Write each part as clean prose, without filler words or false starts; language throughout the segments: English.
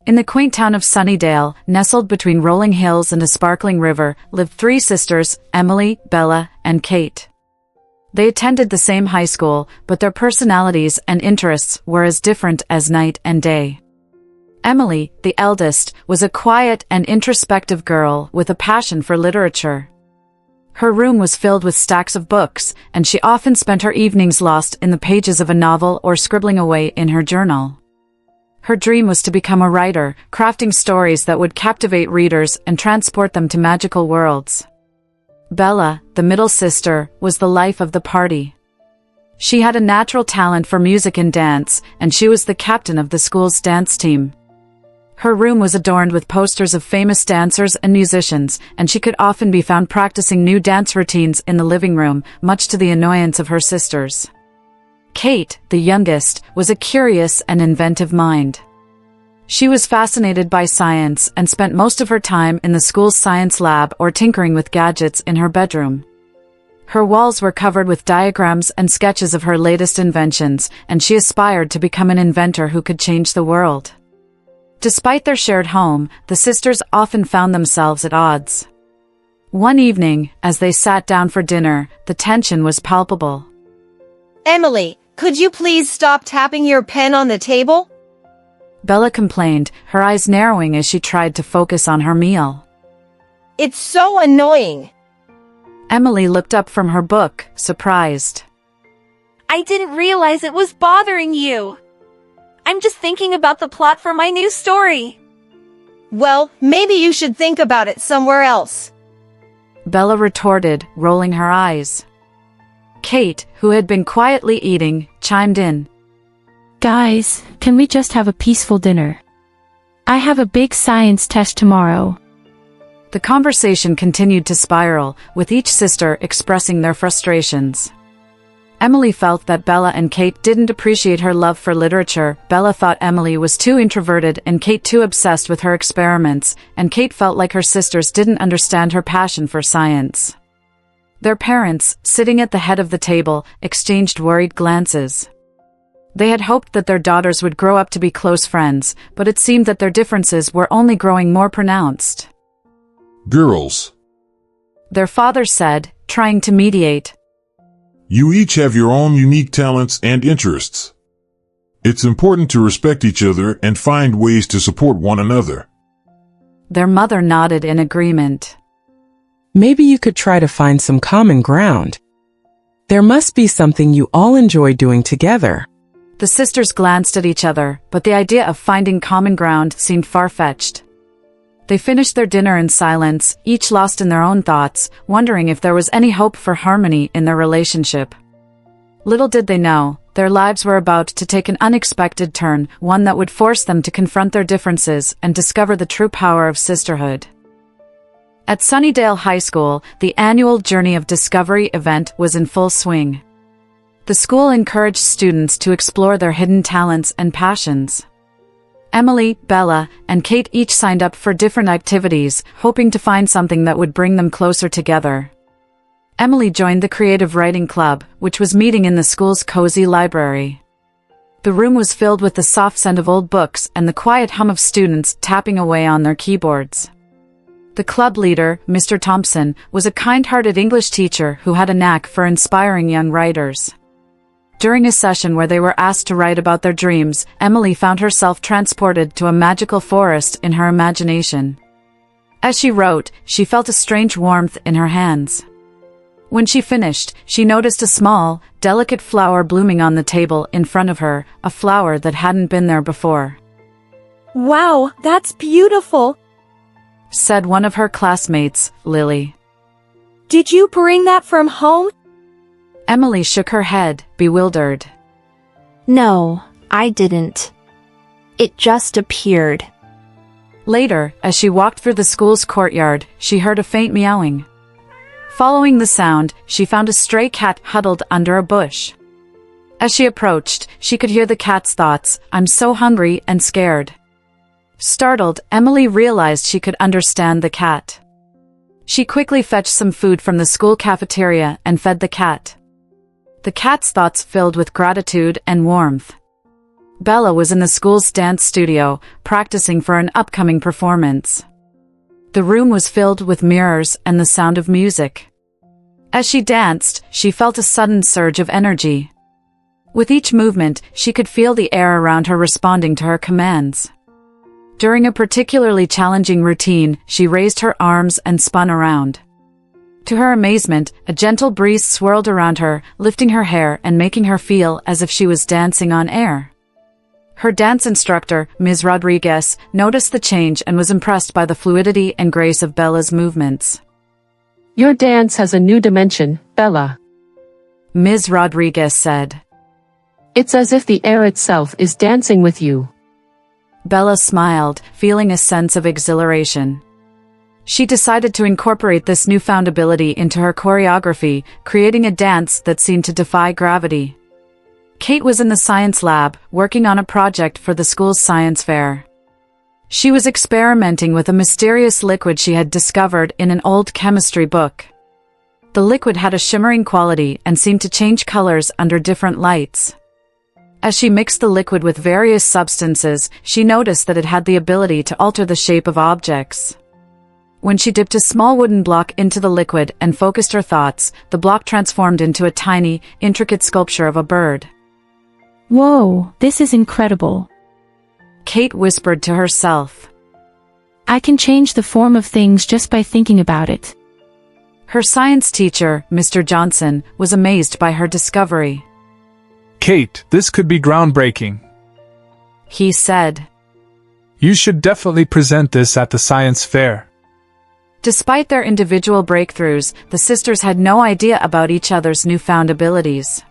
In the quaint town of Sunnydale, nestled between rolling hills and a sparkling river, lived three sisters, Emily, Bella, and Kate. They attended the same high school, but their personalities and interests were as different as night and day. Emily, the eldest, was a quiet and introspective girl with a passion for literature. Her room was filled with stacks of books, and she often spent her evenings lost in the pages of a novel or scribbling away in her journal. Her dream was to become a writer, crafting stories that would captivate readers and transport them to magical worlds. Bella, the middle sister, was the life of the party. She had a natural talent for music and dance, and she was the captain of the school's dance team. Her room was adorned with posters of famous dancers and musicians, and she could often be found practicing new dance routines in the living room, much to the annoyance of her sisters. Kate, the youngest, was a curious and inventive mind. She was fascinated by science and spent most of her time in the school's science lab or tinkering with gadgets in her bedroom. Her walls were covered with diagrams and sketches of her latest inventions, and she aspired to become an inventor who could change the world. Despite their shared home, the sisters often found themselves at odds. One evening, as they sat down for dinner, the tension was palpable. Emily, could you please stop tapping your pen on the table? Bella complained, her eyes narrowing as she tried to focus on her meal. It's so annoying. Emily looked up from her book, surprised. I didn't realize it was bothering you. I'm just thinking about the plot for my new story. Well, maybe you should think about it somewhere else. Bella retorted, rolling her eyes. Kate, who had been quietly eating, chimed in. Guys, can we just have a peaceful dinner? I have a big science test tomorrow. The conversation continued to spiral, with each sister expressing their frustrations. Emily felt that Bella and Kate didn't appreciate her love for literature. Bella thought Emily was too introverted and Kate too obsessed with her experiments, and Kate felt like her sisters didn't understand her passion for science. Their parents, sitting at the head of the table, exchanged worried glances. They had hoped that their daughters would grow up to be close friends, but it seemed that their differences were only growing more pronounced. Girls, their father said, trying to mediate. You each have your own unique talents and interests. It's important to respect each other and find ways to support one another. Their mother nodded in agreement. Maybe you could try to find some common ground. There must be something you all enjoy doing together. The sisters glanced at each other, but the idea of finding common ground seemed far-fetched. They finished their dinner in silence, each lost in their own thoughts, wondering if there was any hope for harmony in their relationship. Little did they know, their lives were about to take an unexpected turn, one that would force them to confront their differences and discover the true power of sisterhood. At Sunnydale High School, the annual Journey of Discovery event was in full swing. The school encouraged students to explore their hidden talents and passions. Emily, Bella, and Kate each signed up for different activities, hoping to find something that would bring them closer together. Emily joined the Creative Writing Club, which was meeting in the school's cozy library. The room was filled with the soft scent of old books and the quiet hum of students tapping away on their keyboards. The club leader, Mr. Thompson, was a kind-hearted English teacher who had a knack for inspiring young writers. During a session where they were asked to write about their dreams, Emily found herself transported to a magical forest in her imagination. As she wrote, she felt a strange warmth in her hands. When she finished, she noticed a small, delicate flower blooming on the table in front of her, a flower that hadn't been there before. Wow, that's beautiful, said one of her classmates, Lily. Did you bring that from home? Emily shook her head, bewildered. No, I didn't. It just appeared. Later, as she walked through the school's courtyard, she heard a faint meowing. Following the sound, she found a stray cat huddled under a bush. As she approached, she could hear the cat's thoughts, "I'm so hungry and scared." Startled, Emily realized she could understand the cat. She quickly fetched some food from the school cafeteria and fed the cat. The cat's thoughts filled with gratitude and warmth. Bella was in the school's dance studio, practicing for an upcoming performance. The room was filled with mirrors and the sound of music. As she danced, she felt a sudden surge of energy. With each movement, she could feel the air around her responding to her commands. During a particularly challenging routine, she raised her arms and spun around. To her amazement, a gentle breeze swirled around her, lifting her hair and making her feel as if she was dancing on air. Her dance instructor, Ms. Rodriguez, noticed the change and was impressed by the fluidity and grace of Bella's movements. Your dance has a new dimension, Bella. Ms. Rodriguez said. It's as if the air itself is dancing with you. Bella smiled, feeling a sense of exhilaration. She decided to incorporate this newfound ability into her choreography, creating a dance that seemed to defy gravity. Kate was in the science lab, working on a project for the school's science fair. She was experimenting with a mysterious liquid she had discovered in an old chemistry book. The liquid had a shimmering quality and seemed to change colors under different lights. As she mixed the liquid with various substances, she noticed that it had the ability to alter the shape of objects. When she dipped a small wooden block into the liquid and focused her thoughts, the block transformed into a tiny, intricate sculpture of a bird. Whoa, this is incredible. Kate whispered to herself. I can change the form of things just by thinking about it. Her science teacher, Mr. Johnson, was amazed by her discovery. Kate, this could be groundbreaking. He said. You should definitely present this at the science fair. Despite their individual breakthroughs, the sisters had no idea about each other's newfound abilities.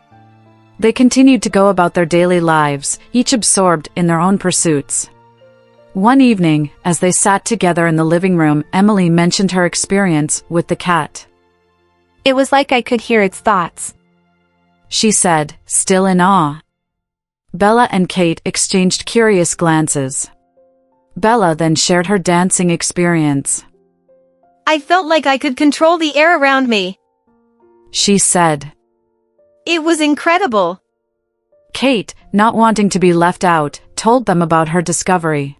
They continued to go about their daily lives, each absorbed in their own pursuits. One evening, as they sat together in the living room, Emily mentioned her experience with the cat. It was like I could hear its thoughts. She said, still in awe. Bella and Kate exchanged curious glances. Bella then shared her dancing experience. I felt like I could control the air around me. She said. It was incredible. Kate, not wanting to be left out, told them about her discovery.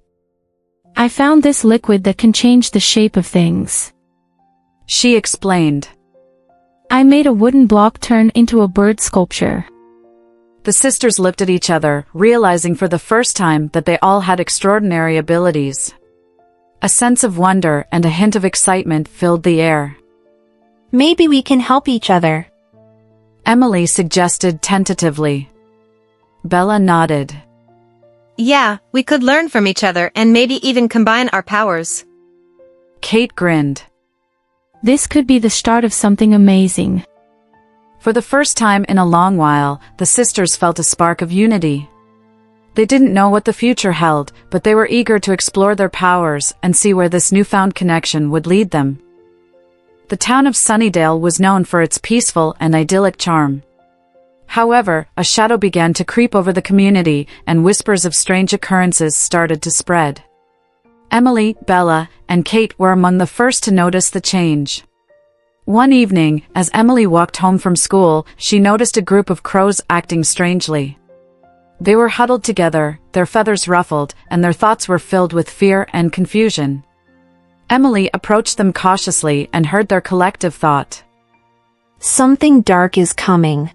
I found this liquid that can change the shape of things. She explained. I made a wooden block turn into a bird sculpture. The sisters looked at each other, realizing for the first time that they all had extraordinary abilities. A sense of wonder and a hint of excitement filled the air. Maybe we can help each other. Emily suggested tentatively. Bella nodded. Yeah, we could learn from each other and maybe even combine our powers. Kate grinned. This could be the start of something amazing. For the first time in a long while, the sisters felt a spark of unity. They didn't know what the future held, but they were eager to explore their powers and see where this newfound connection would lead them. The town of Sunnydale was known for its peaceful and idyllic charm. However, a shadow began to creep over the community, and whispers of strange occurrences started to spread. Emily, Bella, and Kate were among the first to notice the change. One evening, as Emily walked home from school, she noticed a group of crows acting strangely. They were huddled together, their feathers ruffled, and their thoughts were filled with fear and confusion. Emily approached them cautiously and heard their collective thought. Something dark is coming.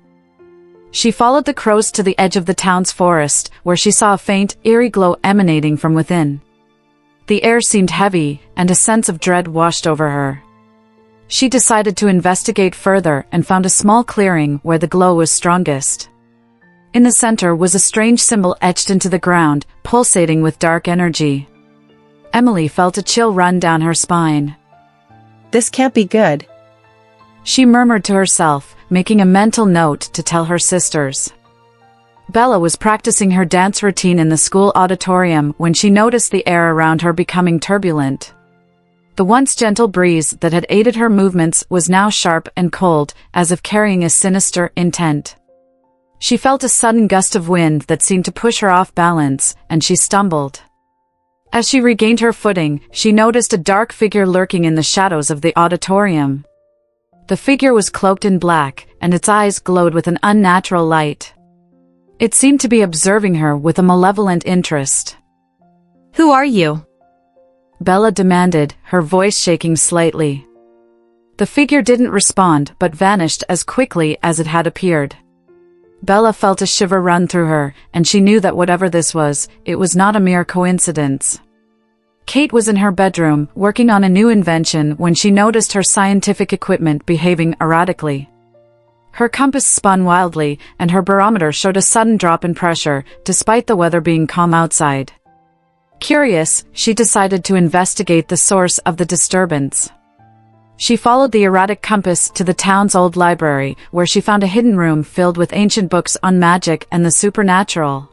She followed the crows to the edge of the town's forest, where she saw a faint, eerie glow emanating from within. The air seemed heavy, and a sense of dread washed over her. She decided to investigate further and found a small clearing where the glow was strongest. In the center was a strange symbol etched into the ground, pulsating with dark energy. Emily felt a chill run down her spine. This can't be good. She murmured to herself, making a mental note to tell her sisters. Bella was practicing her dance routine in the school auditorium when she noticed the air around her becoming turbulent. The once gentle breeze that had aided her movements was now sharp and cold, as if carrying a sinister intent. She felt a sudden gust of wind that seemed to push her off balance, and she stumbled. As she regained her footing, she noticed a dark figure lurking in the shadows of the auditorium. The figure was cloaked in black, and its eyes glowed with an unnatural light. It seemed to be observing her with a malevolent interest. Who are you? Bella demanded, her voice shaking slightly. The figure didn't respond but vanished as quickly as it had appeared. Bella felt a shiver run through her, and she knew that whatever this was, it was not a mere coincidence. Kate was in her bedroom, working on a new invention when she noticed her scientific equipment behaving erratically. Her compass spun wildly, and her barometer showed a sudden drop in pressure, despite the weather being calm outside. Curious, she decided to investigate the source of the disturbance. She followed the erratic compass to the town's old library, where she found a hidden room filled with ancient books on magic and the supernatural.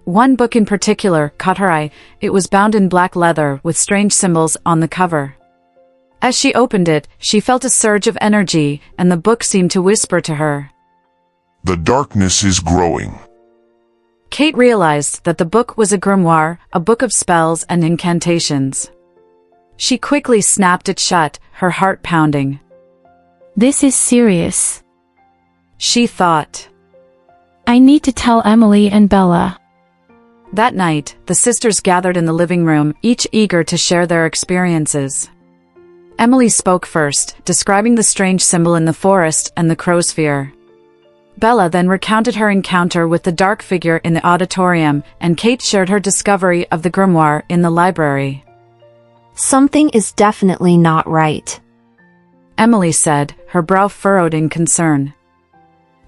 One book in particular caught her eye. It was bound in black leather with strange symbols on the cover. As she opened it, she felt a surge of energy, and the book seemed to whisper to her. The darkness is growing. Kate realized that the book was a grimoire, a book of spells and incantations. She quickly snapped it shut, her heart pounding. This is serious. She thought. I need to tell Emily and Bella. That night, the sisters gathered in the living room, each eager to share their experiences. Emily spoke first, describing the strange symbol in the forest and the crow's fear. Bella then recounted her encounter with the dark figure in the auditorium, and Kate shared her discovery of the grimoire in the library. Something is definitely not right. Emily said, her brow furrowed in concern.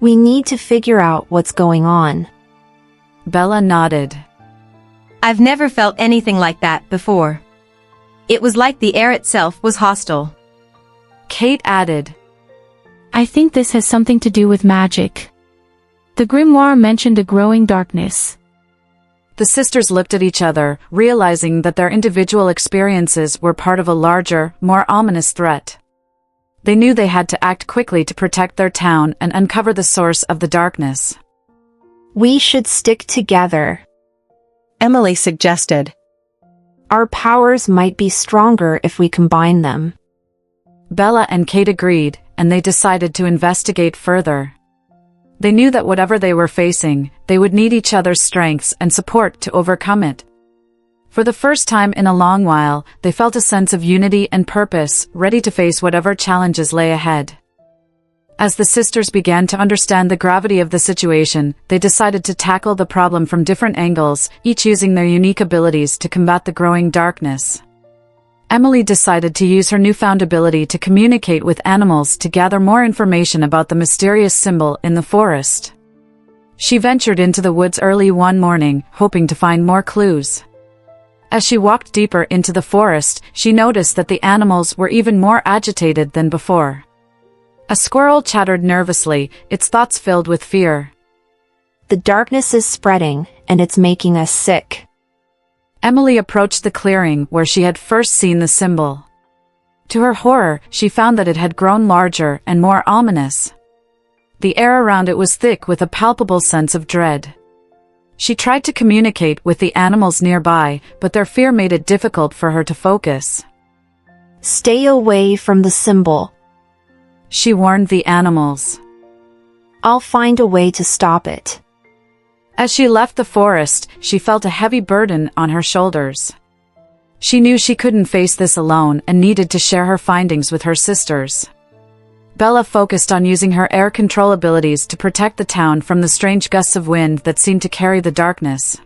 We need to figure out what's going on. Bella nodded. I've never felt anything like that before. It was like the air itself was hostile. Kate added. I think this has something to do with magic. The grimoire mentioned a growing darkness. The sisters looked at each other, realizing that their individual experiences were part of a larger, more ominous threat. They knew they had to act quickly to protect their town and uncover the source of the darkness. We should stick together, Emily suggested. Our powers might be stronger if we combine them. Bella and Kate agreed, and they decided to investigate further. They knew that whatever they were facing, they would need each other's strengths and support to overcome it. For the first time in a long while, they felt a sense of unity and purpose, ready to face whatever challenges lay ahead. As the sisters began to understand the gravity of the situation, they decided to tackle the problem from different angles, each using their unique abilities to combat the growing darkness. Emily decided to use her newfound ability to communicate with animals to gather more information about the mysterious symbol in the forest. She ventured into the woods early one morning, hoping to find more clues. As she walked deeper into the forest, she noticed that the animals were even more agitated than before. A squirrel chattered nervously, its thoughts filled with fear. The darkness is spreading, and it's making us sick. Emily approached the clearing where she had first seen the symbol. To her horror, she found that it had grown larger and more ominous. The air around it was thick with a palpable sense of dread. She tried to communicate with the animals nearby, but their fear made it difficult for her to focus. Stay away from the symbol, she warned the animals. I'll find a way to stop it. As she left the forest, she felt a heavy burden on her shoulders. She knew she couldn't face this alone and needed to share her findings with her sisters. Bella focused on using her air control abilities to protect the town from the strange gusts of wind that seemed to carry the darkness.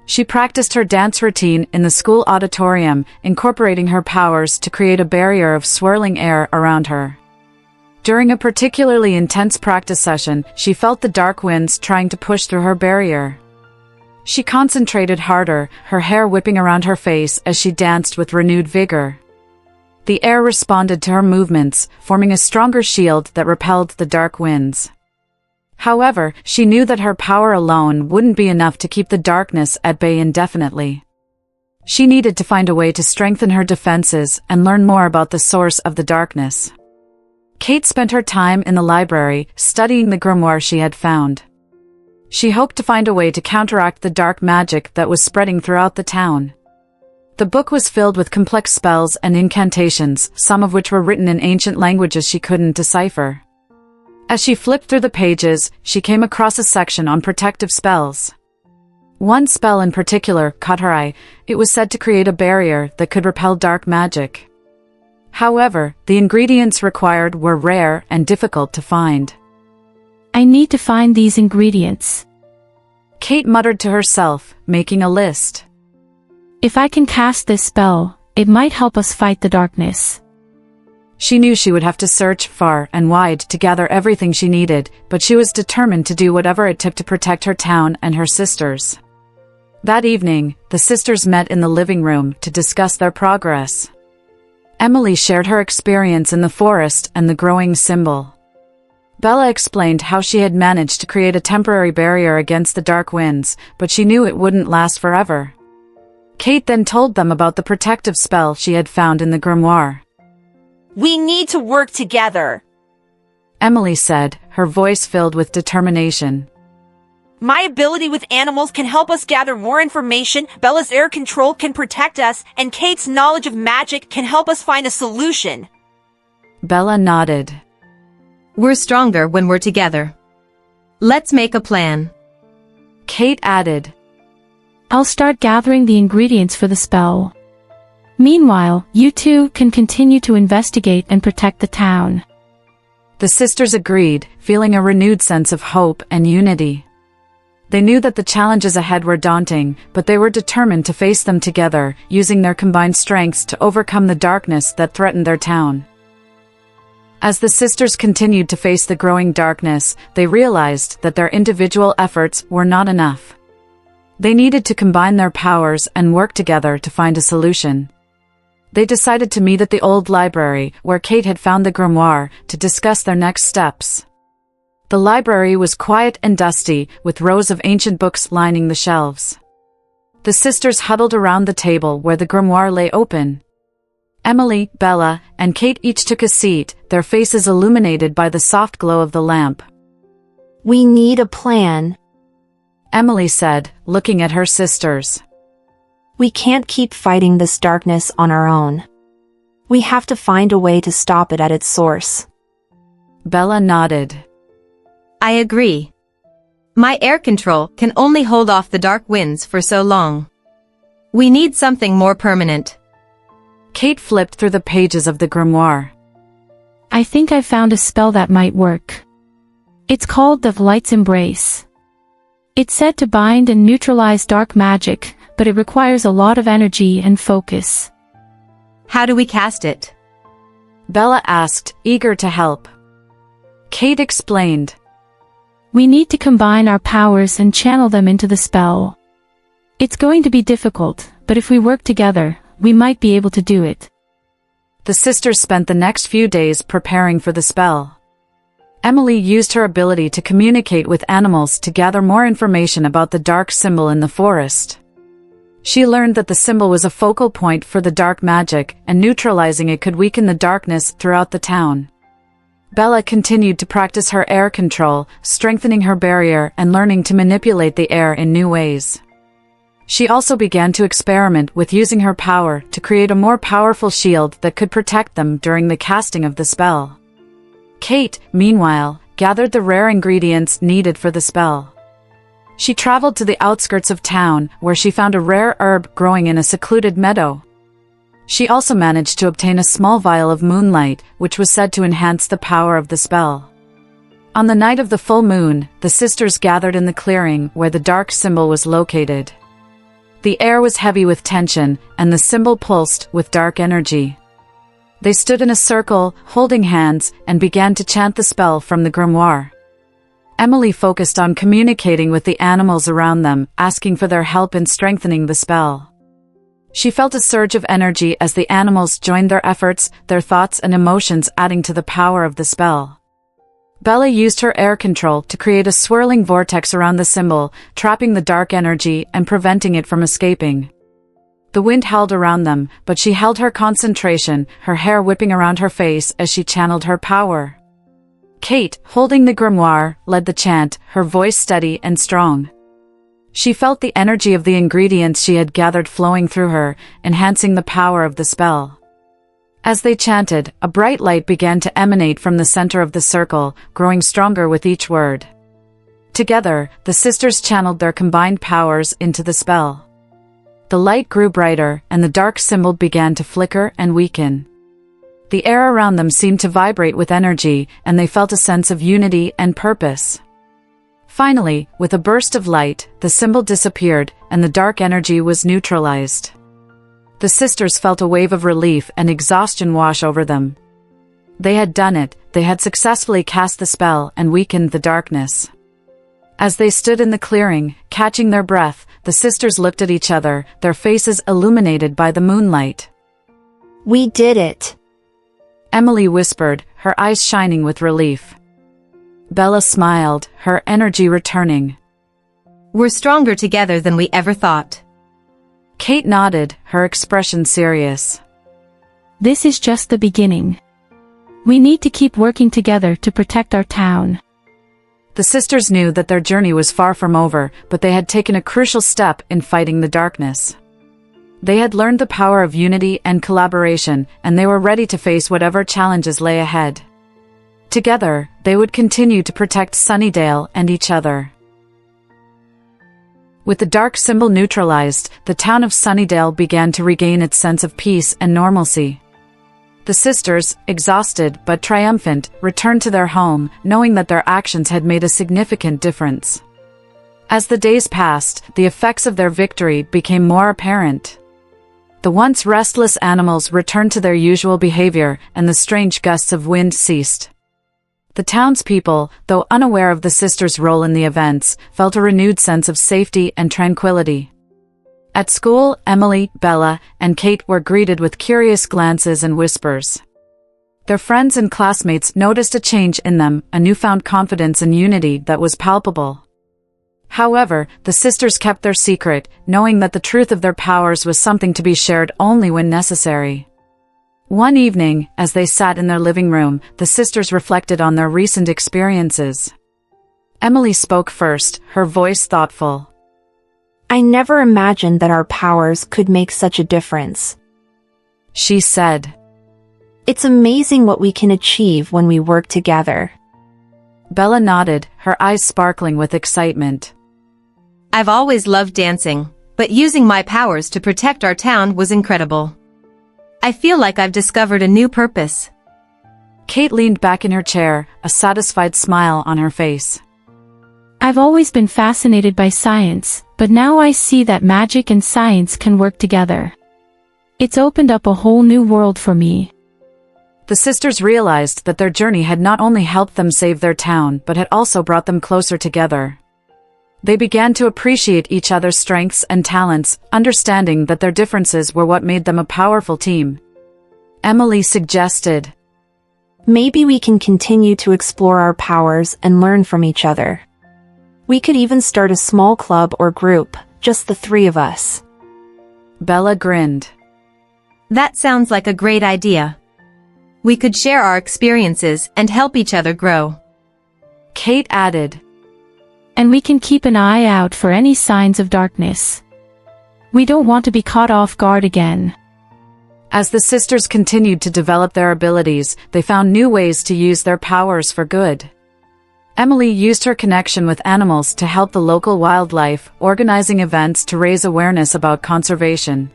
She practiced her dance routine in the school auditorium, incorporating her powers to create a barrier of swirling air around her. During a particularly intense practice session, she felt the dark winds trying to push through her barrier. She concentrated harder, her hair whipping around her face as she danced with renewed vigor. The air responded to her movements, forming a stronger shield that repelled the dark winds. However, she knew that her power alone wouldn't be enough to keep the darkness at bay indefinitely. She needed to find a way to strengthen her defenses and learn more about the source of the darkness. Kate spent her time in the library, studying the grimoire she had found. She hoped to find a way to counteract the dark magic that was spreading throughout the town. The book was filled with complex spells and incantations, some of which were written in ancient languages she couldn't decipher. As she flipped through the pages, she came across a section on protective spells. One spell in particular caught her eye. It was said to create a barrier that could repel dark magic. However, the ingredients required were rare and difficult to find. I need to find these ingredients. Kate muttered to herself, making a list. If I can cast this spell, it might help us fight the darkness. She knew she would have to search far and wide to gather everything she needed, but she was determined to do whatever it took to protect her town and her sisters. That evening, the sisters met in the living room to discuss their progress. Emily shared her experience in the forest and the growing symbol. Bella explained how she had managed to create a temporary barrier against the dark winds, but she knew it wouldn't last forever. Kate then told them about the protective spell she had found in the grimoire. We need to work together, Emily said, her voice filled with determination. My ability with animals can help us gather more information, Bella's air control can protect us, and Kate's knowledge of magic can help us find a solution. Bella nodded. We're stronger when we're together. Let's make a plan. Kate added. I'll start gathering the ingredients for the spell. Meanwhile, you two can continue to investigate and protect the town. The sisters agreed, feeling a renewed sense of hope and unity. They knew that the challenges ahead were daunting, but they were determined to face them together, using their combined strengths to overcome the darkness that threatened their town. As the sisters continued to face the growing darkness, they realized that their individual efforts were not enough. They needed to combine their powers and work together to find a solution. They decided to meet at the old library, where Kate had found the grimoire, to discuss their next steps. The library was quiet and dusty, with rows of ancient books lining the shelves. The sisters huddled around the table where the grimoire lay open. Emily, Bella, and Kate each took a seat, their faces illuminated by the soft glow of the lamp. We need a plan. Emily said, looking at her sisters. We can't keep fighting this darkness on our own. We have to find a way to stop it at its source. Bella nodded. I agree. My air control can only hold off the dark winds for so long. We need something more permanent. Kate flipped through the pages of the grimoire. I think I found a spell that might work. It's called the Light's Embrace. It's said to bind and neutralize dark magic, but it requires a lot of energy and focus. How do we cast it? Bella asked, eager to help. Kate explained. We need to combine our powers and channel them into the spell. It's going to be difficult, but if we work together, we might be able to do it. The sisters spent the next few days preparing for the spell. Emily used her ability to communicate with animals to gather more information about the dark symbol in the forest. She learned that the symbol was a focal point for the dark magic, and neutralizing it could weaken the darkness throughout the town. Bella continued to practice her air control, strengthening her barrier and learning to manipulate the air in new ways. She also began to experiment with using her power to create a more powerful shield that could protect them during the casting of the spell. Kate, meanwhile, gathered the rare ingredients needed for the spell. She traveled to the outskirts of town, where she found a rare herb growing in a secluded meadow. She also managed to obtain a small vial of moonlight, which was said to enhance the power of the spell. On the night of the full moon, the sisters gathered in the clearing where the dark symbol was located. The air was heavy with tension, and the symbol pulsed with dark energy. They stood in a circle, holding hands, and began to chant the spell from the grimoire. Emily focused on communicating with the animals around them, asking for their help in strengthening the spell. She felt a surge of energy as the animals joined their efforts, their thoughts and emotions adding to the power of the spell. Bella used her air control to create a swirling vortex around the symbol, trapping the dark energy and preventing it from escaping. The wind howled around them, but she held her concentration, her hair whipping around her face as she channeled her power. Kate, holding the grimoire, led the chant, her voice steady and strong. She felt the energy of the ingredients she had gathered flowing through her, enhancing the power of the spell. As they chanted, a bright light began to emanate from the center of the circle, growing stronger with each word. Together, the sisters channeled their combined powers into the spell. The light grew brighter, and the dark symbol began to flicker and weaken. The air around them seemed to vibrate with energy, and they felt a sense of unity and purpose. Finally, with a burst of light, the symbol disappeared, and the dark energy was neutralized. The sisters felt a wave of relief and exhaustion wash over them. They had done it, they had successfully cast the spell and weakened the darkness. As they stood in the clearing, catching their breath, the sisters looked at each other, their faces illuminated by the moonlight. We did it. Emily whispered, her eyes shining with relief. Bella smiled, her energy returning. We're stronger together than we ever thought. Kate nodded, her expression serious. This is just the beginning. We need to keep working together to protect our town. The sisters knew that their journey was far from over, but they had taken a crucial step in fighting the darkness. They had learned the power of unity and collaboration, and they were ready to face whatever challenges lay ahead. Together, they would continue to protect Sunnydale and each other. With the dark symbol neutralized, the town of Sunnydale began to regain its sense of peace and normalcy. The sisters, exhausted but triumphant, returned to their home, knowing that their actions had made a significant difference. As the days passed, the effects of their victory became more apparent. The once restless animals returned to their usual behavior, and the strange gusts of wind ceased. The townspeople, though unaware of the sisters' role in the events, felt a renewed sense of safety and tranquility. At school, Emily, Bella, and Kate were greeted with curious glances and whispers. Their friends and classmates noticed a change in them, a newfound confidence and unity that was palpable. However, the sisters kept their secret, knowing that the truth of their powers was something to be shared only when necessary. One evening, as they sat in their living room, the sisters reflected on their recent experiences. Emily spoke first, her voice thoughtful. I never imagined that our powers could make such a difference. She said. It's amazing what we can achieve when we work together. Bella nodded, her eyes sparkling with excitement. I've always loved dancing, but using my powers to protect our town was incredible. I feel like I've discovered a new purpose. Kate leaned back in her chair, a satisfied smile on her face. I've always been fascinated by science, but now I see that magic and science can work together. It's opened up a whole new world for me. The sisters realized that their journey had not only helped them save their town, but had also brought them closer together. They began to appreciate each other's strengths and talents, understanding that their differences were what made them a powerful team. Emily suggested, Maybe we can continue to explore our powers and learn from each other. We could even start a small club or group, just the three of us. Bella grinned. That sounds like a great idea. We could share our experiences and help each other grow. Kate added, And we can keep an eye out for any signs of darkness. We don't want to be caught off guard again. As the sisters continued to develop their abilities, they found new ways to use their powers for good. Emily used her connection with animals to help the local wildlife, organizing events to raise awareness about conservation.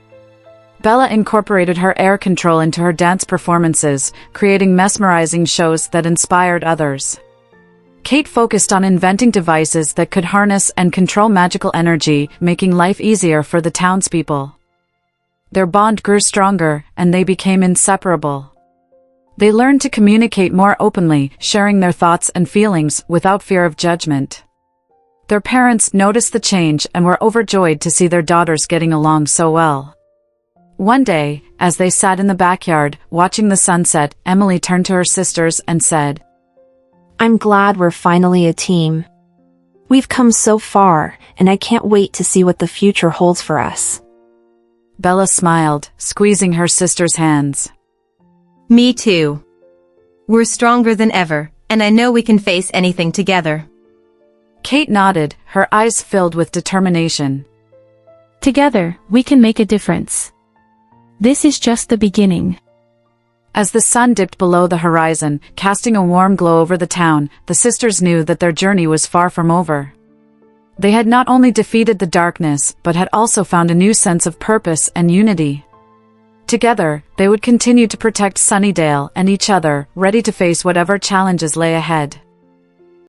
Bella incorporated her air control into her dance performances, creating mesmerizing shows that inspired others. Kate focused on inventing devices that could harness and control magical energy, making life easier for the townspeople. Their bond grew stronger, and they became inseparable. They learned to communicate more openly, sharing their thoughts and feelings without fear of judgment. Their parents noticed the change and were overjoyed to see their daughters getting along so well. One day, as they sat in the backyard, watching the sunset, Emily turned to her sisters and said, I'm glad we're finally a team. We've come so far, and I can't wait to see what the future holds for us. Bella smiled, squeezing her sister's hands. Me too. We're stronger than ever, and I know we can face anything together. Kate nodded, her eyes filled with determination. Together, we can make a difference. This is just the beginning. As the sun dipped below the horizon, casting a warm glow over the town, the sisters knew that their journey was far from over. They had not only defeated the darkness, but had also found a new sense of purpose and unity. Together, they would continue to protect Sunnydale and each other, ready to face whatever challenges lay ahead.